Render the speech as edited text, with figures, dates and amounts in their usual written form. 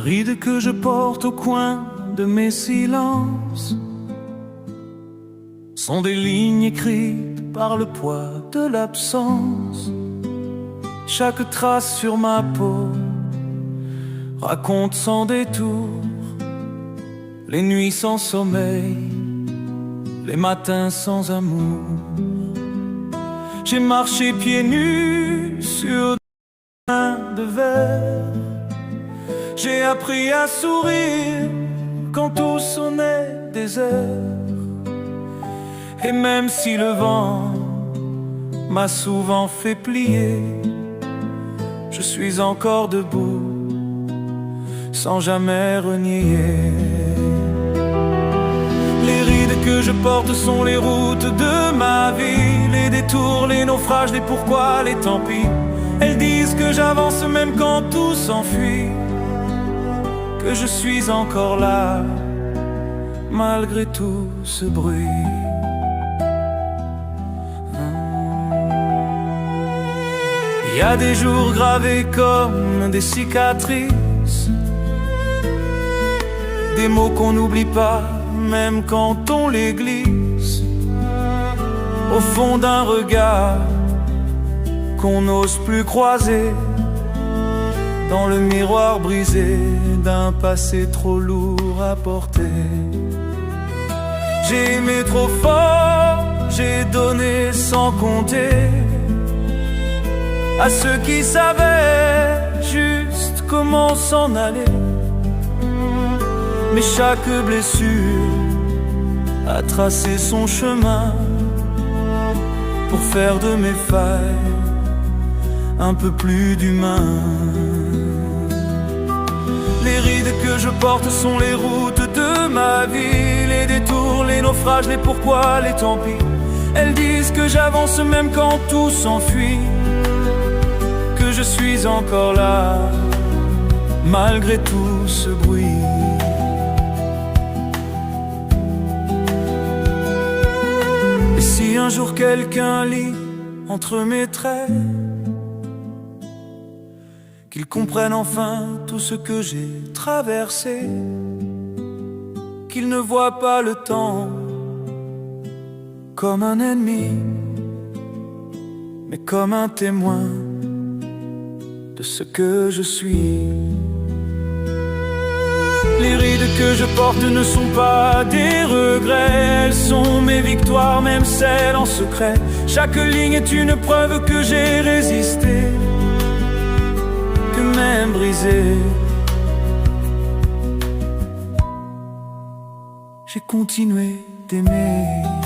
rides que je porte au coin de mes silences sont des lignes écrites par le poids de l'absence. Chaque trace sur ma peau raconte sans détour les nuits sans sommeil, les matins sans amour. J'ai marché pieds nus sur des chemins de verre. J'ai appris à sourire quand tout sonnait désert. Et même si le vent m'a souvent fait plier, je suis encore debout sans jamais renier. Les rides que je porte sont les routes de ma vie, les détours, les naufrages, les pourquoi, les tant pis. Elles disent que j'avance même quand tout s'enfuit, que je suis encore là malgré tout ce bruit. Il y a des jours gravés comme des cicatrices, des mots qu'on n'oublie pas même quand on les glisse au fond d'un regard qu'on n'ose plus croiser, dans le miroir brisé d'un passé trop lourd à porter. J'ai aimé trop fort, j'ai donné sans compter à ceux qui savaient juste comment s'en aller. Mais chaque blessure a tracé son chemin pour faire de mes failles un peu plus d'humain. Les rides que je porte sont les routes de ma vie, les détours, les naufrages, les pourquoi, les tant pis. Elles disent que j'avance même quand tout s'enfuit, que je suis encore là malgré tout ce bruit. Et si un jour quelqu'un lit entre mes traits, qu'ils comprennent enfin tout ce que j'ai traversé, qu'ils ne voient pas le temps comme un ennemi, mais comme un témoin de ce que je suis. Les rides que je porte ne sont pas des regrets, elles sont mes victoires, même celles en secret. Chaque ligne est une preuve que j'ai résisté, que même brisé, j'ai continué d'aimer.